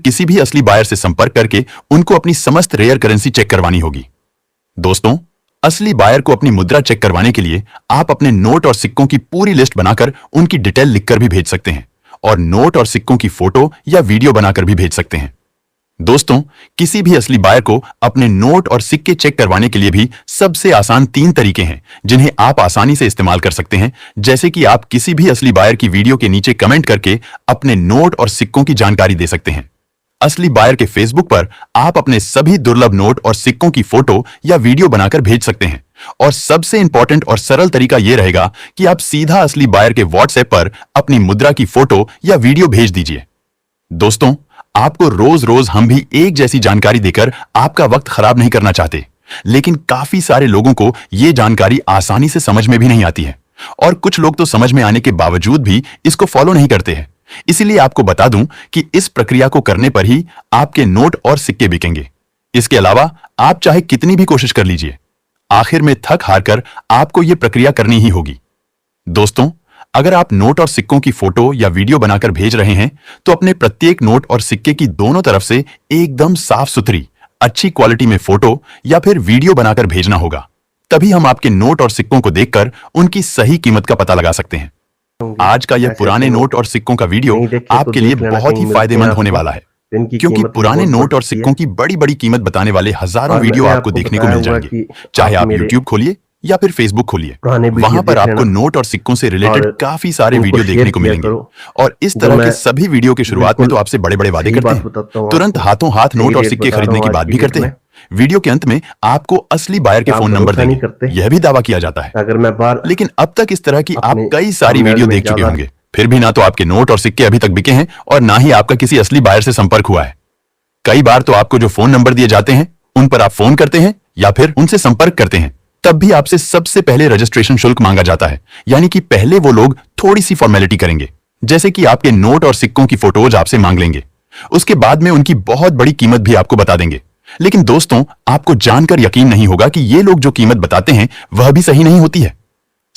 किसी भी असली बायर से संपर्क करके उनको अपनी समस्त रेयर करेंसी चेक करवानी होगी। दोस्तों, असली बायर को अपनी मुद्रा चेक करवाने के लिए आप अपने नोट और सिक्कों की पूरी लिस्ट बनाकर उनकी डिटेल लिखकर भी भेज सकते हैं और नोट और सिक्कों की फोटो या वीडियो बनाकर भी भेज सकते हैं। दोस्तों, किसी भी असली बायर को अपने नोट और सिक्के चेक करवाने के लिए भी सबसे आसान 3 तरीके हैं जिन्हें आप आसानी से इस्तेमाल कर सकते हैं। जैसे कि आप किसी भी असली बायर की वीडियो के नीचे कमेंट करके अपने नोट और सिक्कों की जानकारी दे सकते हैं। असली बायर के फेसबुक पर आप अपने सभी दुर्लभ नोट और सिक्कों की फोटो या वीडियो बनाकर भेज सकते हैं। और सबसे इंपॉर्टेंट और सरल तरीका यह रहेगा कि आप सीधा असली बायर के व्हाट्सएप पर अपनी मुद्रा की फोटो या वीडियो भेज दीजिए। दोस्तों, आपको रोज रोज हम भी एक जैसी जानकारी देकर आपका वक्त खराब नहीं करना चाहते, लेकिन काफी सारे लोगों को यह जानकारी आसानी से समझ में भी नहीं आती है और कुछ लोग तो समझ में आने के बावजूद भी इसको फॉलो नहीं करते हैं। इसीलिए आपको बता दूं कि इस प्रक्रिया को करने पर ही आपके नोट और सिक्के बिकेंगे। इसके अलावा आप चाहे कितनी भी कोशिश कर लीजिए, आखिर में थक हार कर आपको यह प्रक्रिया करनी ही होगी। दोस्तों, अगर आप नोट और सिक्कों की फोटो या वीडियो बनाकर भेज रहे हैं तो अपने प्रत्येक नोट और सिक्के की दोनों तरफ से एकदम साफ सुथरी अच्छी क्वालिटी में फोटो या फिर वीडियो बनाकर भेजना होगा। तभी हम आपके नोट और सिक्कों को देखकर उनकी सही कीमत का पता लगा सकते हैं। आज का यह पुराने नोट और सिक्कों का वीडियो आपके लिए बहुत ही फायदेमंद होने वाला है, क्योंकि पुराने नोट और सिक्कों की बड़ी बड़ी कीमत बताने वाले हजारों वीडियो आपको देखने को मिल जाएंगे। चाहे आप YouTube खोलिए या फिर फेसबुक खोलिए, वहां पर आपको नोट और सिक्कों से रिलेटेड काफी सारे वीडियो देखने को मिलेंगे। और इस तरह के सभी वीडियो की शुरुआत में तो आपसे बड़े बड़े वादे करते हैं, तुरंत हाथों हाथ नोट और सिक्के खरीदने की बात भी करते हैं। वीडियो के अंत में आपको असली बायर के फोन नंबर देंगे, यह भी दावा किया जाता है। लेकिन अब तक इस तरह की आप कई सारी वीडियो देख चुके होंगे, फिर भी ना तो आपके नोट और सिक्के अभी तक बिके हैं और ना ही आपका किसी असली बायर से संपर्क हुआ है। कई बार तो आपको जो फोन नंबर दिए जाते हैं उन पर आप फोन करते हैं या फिर उनसे संपर्क करते हैं, तब भी आपसे सबसे पहले रजिस्ट्रेशन शुल्क मांगा जाता है। यानी कि पहले वो लोग थोड़ी सी फॉर्मेलिटी करेंगे, जैसे कि आपके नोट और सिक्कों की फोटोज आपसे मांग लेंगे। उसके बाद में उनकी बहुत बड़ी कीमत भी आपको बता देंगे। लेकिन दोस्तों, आपको जानकर यकीन नहीं होगा कि ये लोग जो कीमत बताते हैं वह भी सही नहीं होती है।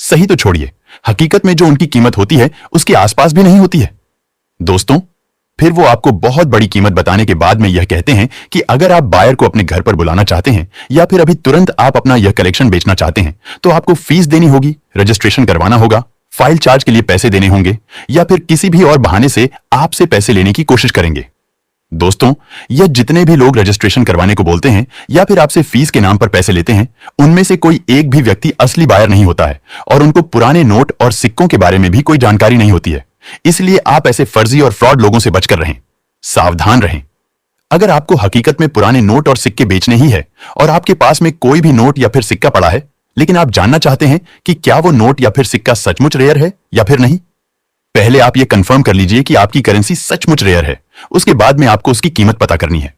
सही तो छोड़िए, हकीकत में जो उनकी कीमत होती है उसके आसपास भी नहीं होती है। दोस्तों, फिर वो आपको बहुत बड़ी कीमत बताने के बाद में यह कहते हैं कि अगर आप बायर को अपने घर पर बुलाना चाहते हैं या फिर अभी तुरंत आप अपना यह कलेक्शन बेचना चाहते हैं तो आपको फीस देनी होगी, रजिस्ट्रेशन करवाना होगा, फाइल चार्ज के लिए पैसे देने होंगे या फिर किसी भी और बहाने से आपसे पैसे लेने की कोशिश करेंगे। दोस्तों, यह जितने भी लोग रजिस्ट्रेशन करवाने को बोलते हैं या फिर आपसे फीस के नाम पर पैसे लेते हैं, उनमें से कोई एक भी व्यक्ति असली बायर नहीं होता है और उनको पुराने नोट और सिक्कों के बारे में भी कोई जानकारी नहीं होती है। इसलिए आप ऐसे फर्जी और फ्रॉड लोगों से बचकर रहें, सावधान रहें। अगर आपको हकीकत में पुराने नोट और सिक्के बेचने ही है और आपके पास में कोई भी नोट या फिर सिक्का पड़ा है, लेकिन आप जानना चाहते हैं कि क्या वो नोट या फिर सिक्का सचमुच रेयर है या फिर नहीं, पहले आप ये कंफर्म कर लीजिए कि आपकी करेंसी सचमुच रेयर है। उसके बाद में आपको उसकी कीमत पता करनी है।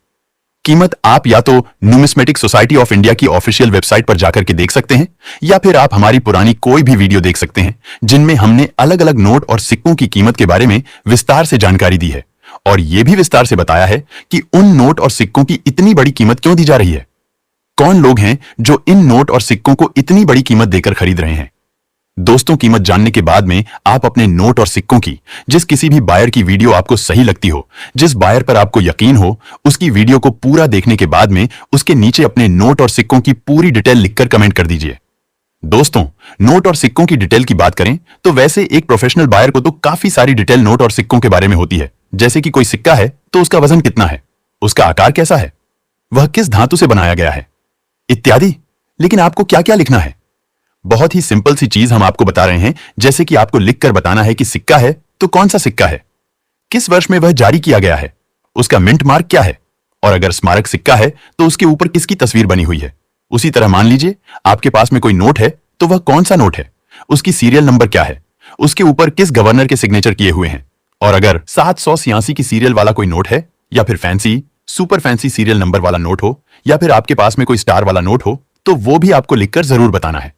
कीमत आप या तो न्यूमिस्मेटिक सोसाइटी ऑफ इंडिया की ऑफिशियल वेबसाइट पर जाकर के देख सकते हैं या फिर आप हमारी पुरानी कोई भी वीडियो देख सकते हैं जिनमें हमने अलग अलग नोट और सिक्कों की कीमत के बारे में विस्तार से जानकारी दी है और यह भी विस्तार से बताया है कि उन नोट और सिक्कों की इतनी बड़ी कीमत क्यों दी जा रही है, कौन लोग हैं जो इन नोट और सिक्कों को इतनी बड़ी कीमत देकर खरीद रहे हैं। दोस्तों, कीमत जानने के बाद में आप अपने नोट और सिक्कों की जिस किसी भी बायर की वीडियो आपको सही लगती हो, जिस बायर पर आपको यकीन हो, उसकी वीडियो को पूरा देखने के बाद में उसके नीचे अपने नोट और सिक्कों की पूरी डिटेल लिखकर कमेंट कर दीजिए। दोस्तों, नोट और सिक्कों की डिटेल की बात करें तो वैसे एक प्रोफेशनल बायर को तो काफी सारी डिटेल नोट और सिक्कों के बारे में होती है, जैसे कि कोई सिक्का है तो उसका वजन कितना है, उसका आकार कैसा है, वह किस धातु से बनाया गया है, इत्यादि। लेकिन आपको क्या क्या लिखना है? बहुत ही सिंपल सी चीज हम आपको बता रहे हैं, जैसे कि आपको लिखकर बताना है कि सिक्का है तो कौन सा सिक्का है, किस वर्ष में वह जारी किया गया है, उसका मिंट मार्क क्या है, और अगर स्मारक सिक्का है तो उसके ऊपर किसकी तस्वीर बनी हुई है। उसी तरह मान लीजिए आपके पास में कोई नोट है तो वह कौन सा नोट है, उसकी सीरियल नंबर क्या है, उसके ऊपर किस गवर्नर के सिग्नेचर किए हुए हैं, और अगर 786 की सीरियल वाला कोई नोट है या फिर fancy super fancy serial number वाला नोट हो या फिर आपके पास में कोई स्टार वाला नोट हो तो वो भी आपको लिखकर जरूर बताना है।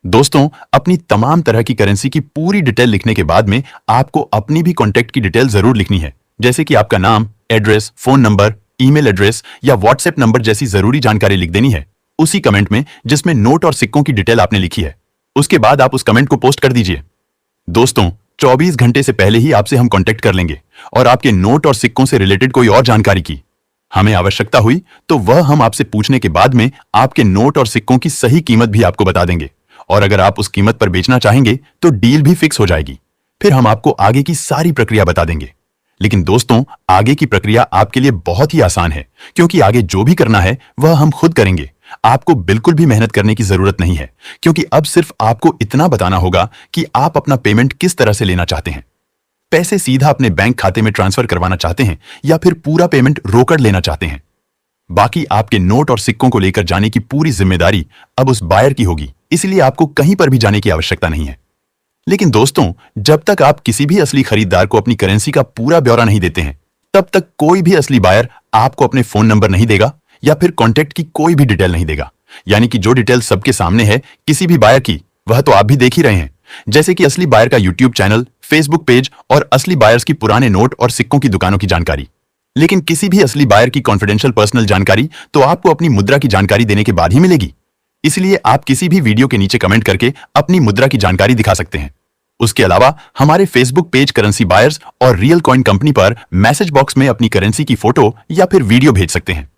दोस्तों, अपनी तमाम तरह की करेंसी की पूरी डिटेल लिखने के बाद में आपको अपनी भी कॉन्टैक्ट की डिटेल जरूर लिखनी है, जैसे कि आपका नाम, address, phone number, email address या व्हाट्सएप नंबर जैसी जरूरी जानकारी लिख देनी है उसी कमेंट में जिसमें नोट और सिक्कों की डिटेल आपने लिखी है। उसके बाद आप उस कमेंट को पोस्ट कर दीजिए। दोस्तों, 24 घंटे से पहले ही आपसे हम कांटेक्ट कर लेंगे और आपके नोट और सिक्कों से रिलेटेड कोई और जानकारी की हमें आवश्यकता हुई तो वह हम आपसे पूछने के बाद में आपके नोट और सिक्कों की सही कीमत भी आपको बता देंगे और अगर आप उस कीमत पर बेचना चाहेंगे तो डील भी फिक्स हो जाएगी। फिर हम आपको आगे की सारी प्रक्रिया बता देंगे। लेकिन दोस्तों, आगे की प्रक्रिया आपके लिए बहुत ही आसान है क्योंकि आगे जो भी करना है वह हम खुद करेंगे। आपको बिल्कुल भी मेहनत करने की जरूरत नहीं है क्योंकि अब सिर्फ आपको इतना बताना होगा कि आप अपना पेमेंट किस तरह से लेना चाहते हैं। पैसे सीधा अपने बैंक खाते में ट्रांसफर करवाना चाहते हैं या फिर पूरा पेमेंट रोकड़ लेना चाहते हैं। बाकी आपके नोट और सिक्कों को लेकर जाने की पूरी जिम्मेदारी अब उस बायर की होगी, इसलिए आपको कहीं पर भी जाने की आवश्यकता नहीं है। लेकिन दोस्तों, जब तक आप किसी भी असली खरीदार को अपनी करेंसी का पूरा ब्यौरा नहीं देते हैं तब तक कोई भी असली बायर आपको अपने फोन नंबर नहीं देगा या फिर कॉन्टैक्ट की कोई भी डिटेल नहीं देगा। यानी कि जो डिटेल सबके सामने है किसी भी बायर की, वह तो आप भी देख ही रहे हैं, जैसे कि असली बायर का यूट्यूब चैनल, फेसबुक पेज और असली बायर्स की पुराने नोट और सिक्कों की दुकानों की जानकारी। लेकिन किसी भी असली बायर की कॉन्फिडेंशियल पर्सनल जानकारी तो आपको अपनी मुद्रा की जानकारी देने के बाद ही मिलेगी। इसलिए आप किसी भी वीडियो के नीचे कमेंट करके अपनी मुद्रा की जानकारी दिखा सकते हैं। उसके अलावा हमारे फेसबुक पेज करेंसी बायर्स और रियल कॉइन कंपनी पर मैसेज बॉक्स में अपनी करेंसी की फोटो या फिर वीडियो भेज सकते हैं।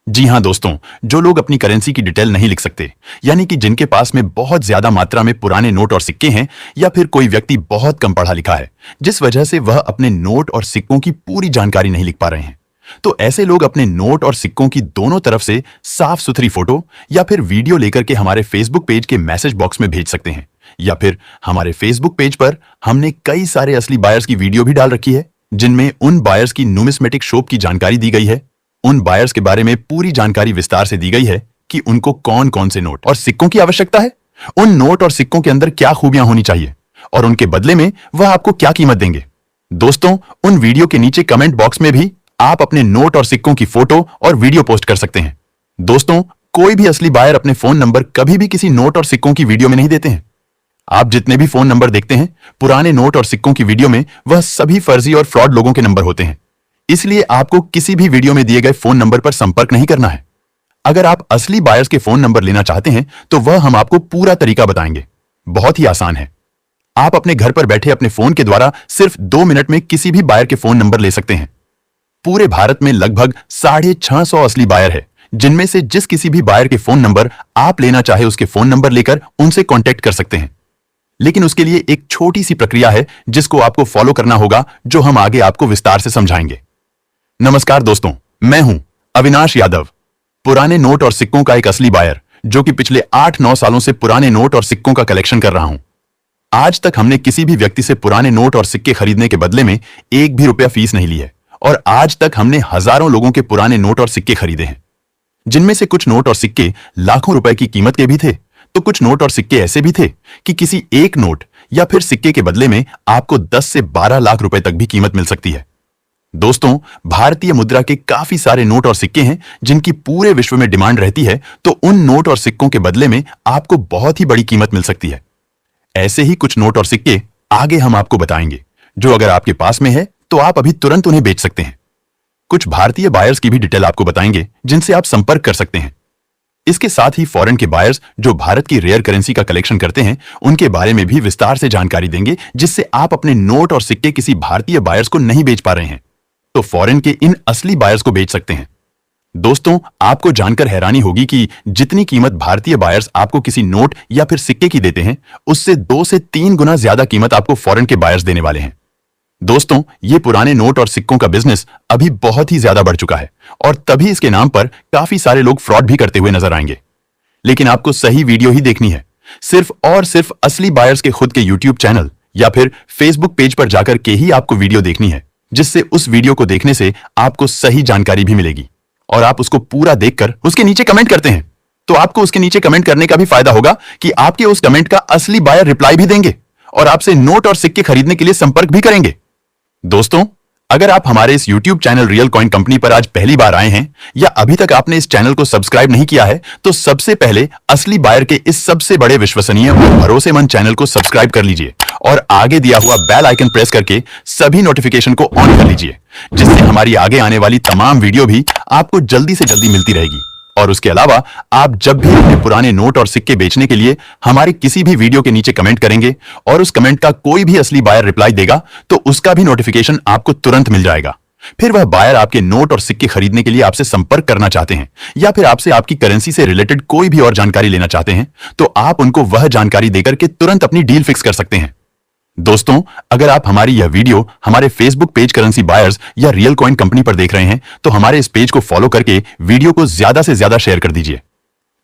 जी हां दोस्तों, जो लोग अपनी करेंसी की डिटेल नहीं लिख सकते, यानी कि जिनके पास में बहुत ज्यादा मात्रा में पुराने नोट और सिक्के हैं या फिर कोई व्यक्ति बहुत कम पढ़ा लिखा है जिस वजह से वह अपने नोट और सिक्कों की पूरी जानकारी नहीं लिख पा रहे हैं, तो ऐसे लोग अपने नोट और सिक्कों की दोनों तरफ से साफ सुथरी फोटो या फिर वीडियो लेकर के हमारे फेसबुक पेज के मैसेज बॉक्स में भेज सकते हैं। या फिर हमारे फेसबुक पेज पर हमने कई सारे असली बायर्स की वीडियो भी डाल रखी है जिनमें उन बायर्स की न्यूमिस्मेटिक शॉप की जानकारी दी गई है। उन बायर्स के बारे में पूरी जानकारी विस्तार से दी गई है कि उनको कौन कौन से नोट और सिक्कों की आवश्यकता है, उन नोट और सिक्कों के अंदर क्या खूबियां होनी चाहिए और उनके बदले में वह आपको क्या कीमत देंगे। दोस्तों, उन वीडियो के नीचे कमेंट बॉक्स में भी आप अपने नोट और सिक्कों की फोटो और वीडियो पोस्ट कर सकते हैं। दोस्तों, कोई भी असली बायर अपने फोन नंबर कभी भी किसी नोट और सिक्कों की वीडियो में नहीं देते हैं। आप जितने भी फोन नंबर देखते हैं पुराने नोट और सिक्कों की वीडियो में, वह सभी फर्जी और फ्रॉड लोगों के नंबर होते हैं। इसलिए आपको किसी भी वीडियो में दिए गए फोन नंबर पर संपर्क नहीं करना है। अगर आप असली बायर्स के फोन नंबर लेना चाहते हैं तो वह हम आपको पूरा तरीका बताएंगे। बहुत ही आसान है। आप अपने घर पर बैठे अपने फोन के द्वारा सिर्फ 2 मिनट में किसी भी बायर के फोन नंबर ले सकते हैं। पूरे भारत में लगभग 650 असली बायर है जिनमें से जिस किसी भी बायर के फोन नंबर आप लेना चाहे उसके फोन नंबर लेकर उनसे कांटेक्ट कर सकते हैं। लेकिन उसके लिए एक छोटी सी प्रक्रिया है जिसको आपको फॉलो करना होगा, जो हम आगे आपको विस्तार से समझाएंगे। नमस्कार दोस्तों, मैं हूं अविनाश यादव, पुराने नोट और सिक्कों का एक असली बायर जो कि पिछले 8-9 सालों से पुराने नोट और सिक्कों का कलेक्शन कर रहा हूं। आज तक हमने किसी भी व्यक्ति से पुराने नोट और सिक्के खरीदने के बदले में 1 भी रुपया फीस नहीं ली है और आज तक हमने हजारों लोगों के पुराने नोट और सिक्के खरीदे हैं, जिनमें से कुछ नोट और सिक्के लाखों रुपए की कीमत के भी थे तो कुछ नोट और सिक्के ऐसे भी थे कि किसी एक नोट या फिर सिक्के के बदले में आपको 10 से 12 लाख रुपए तक भी कीमत मिल सकती है। दोस्तों, भारतीय मुद्रा के काफी सारे नोट और सिक्के हैं जिनकी पूरे विश्व में डिमांड रहती है, तो उन नोट और सिक्कों के बदले में आपको बहुत ही बड़ी कीमत मिल सकती है। ऐसे ही कुछ नोट और सिक्के आगे हम आपको बताएंगे जो अगर आपके पास में है तो आप अभी तुरंत उन्हें बेच सकते हैं। कुछ भारतीय बायर्स की भी डिटेल आपको बताएंगे जिनसे आप संपर्क कर सकते हैं। इसके साथ ही फॉरेन के बायर्स जो भारत की रेयर करेंसी का कलेक्शन करते हैं उनके बारे में भी विस्तार से जानकारी देंगे, जिससे आप अपने नोट और सिक्के किसी भारतीय बायर्स को नहीं बेच पा रहे हैं तो फॉरेन के इन असली बायर्स को बेच सकते हैं। दोस्तों, आपको जानकर हैरानी होगी कि जितनी कीमत भारतीय बायर्स आपको किसी नोट या फिर सिक्के की देते हैं उससे 2 से 3 गुना ज्यादा कीमत आपको फॉरेन के बायर्स देने वाले हैं। दोस्तों, ये पुराने नोट और सिक्कों का बिजनेस अभी बहुत ही ज्यादा बढ़ चुका है और तभी इसके नाम पर काफी सारे लोग फ्रॉड भी करते हुए नजर आएंगे। लेकिन आपको सही वीडियो ही देखनी है, सिर्फ और सिर्फ असली बायर्स के खुद के यूट्यूब चैनल या फिर फेसबुक पेज पर जाकर के ही आपको वीडियो देखनी है, जिससे उस वीडियो को देखने से आपको सही जानकारी भी मिलेगी और आप उसको पूरा देखकर उसके नीचे कमेंट करते हैं तो आपको उसके नीचे कमेंट करने का भी फायदा होगा कि आपके उस कमेंट का असली बायर रिप्लाई भी देंगे और आपसे नोट और सिक्के खरीदने के लिए संपर्क भी करेंगे। दोस्तों, अगर आप हमारे इस YouTube channel real coin company पर आज पहली बार आए हैं या अभी तक आपने इस चैनल को सब्सक्राइब नहीं किया है तो सबसे पहले असली बायर के इस सबसे बड़े विश्वसनीय और भरोसेमंद चैनल को सब्सक्राइब कर लीजिए और आगे दिया हुआ बेल आइकन प्रेस करके सभी नोटिफिकेशन को ऑन कर लीजिए, जिससे हमारी आगे आने वाली तमाम वीडियो भी आपको जल्दी से जल्दी मिलती रहेगी और उसके अलावा आप जब भी अपने पुराने नोट और सिक्के बेचने के लिए हमारे किसी भी वीडियो के नीचे कमेंट करेंगे और उस कमेंट का कोई भी असली बायर रिप्लाई देगा तो उसका भी नोटिफिकेशन आपको तुरंत मिल जाएगा। फिर वह बायर आपके नोट और सिक्के खरीदने के लिए आपसे संपर्क करना चाहते हैं या फिर आपसे आपकी करेंसी से रिलेटेड कोई भी और जानकारी लेना चाहते हैं तो आप उनको वह जानकारी देकर के तुरंत अपनी डील फिक्स कर सकते हैं। दोस्तों, अगर आप हमारी यह वीडियो हमारे फेसबुक पेज करेंसी बायर्स या रियल कॉइन कंपनी पर देख रहे हैं तो हमारे इस पेज को फॉलो करके वीडियो को ज्यादा से ज्यादा शेयर कर दीजिए।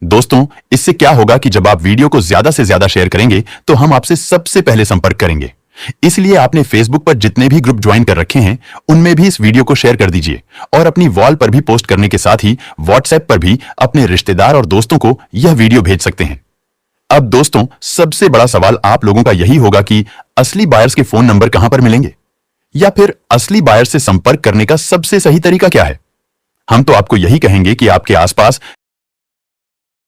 दोस्तों, इससे क्या होगा कि जब आप वीडियो को ज्यादा से ज्यादा शेयर करेंगे तो हम आपसे सबसे पहले संपर्क करेंगे। इसलिए आपने फेसबुक पर जितने भी ग्रुप ज्वाइन कर रखे हैं उनमें भी इस वीडियो को शेयर कर दीजिए और अपनी वॉल पर भी पोस्ट करने के साथ ही व्हाट्सएप पर भी अपने रिश्तेदार और दोस्तों को यह वीडियो भेज सकते हैं। अब दोस्तों, सबसे बड़ा सवाल आप लोगों का यही होगा कि असली बायर्स के फोन नंबर कहां पर मिलेंगे या फिर असली बायर्स से संपर्क करने का सबसे सही तरीका क्या है। हम तो आपको यही कहेंगे कि आपके आसपास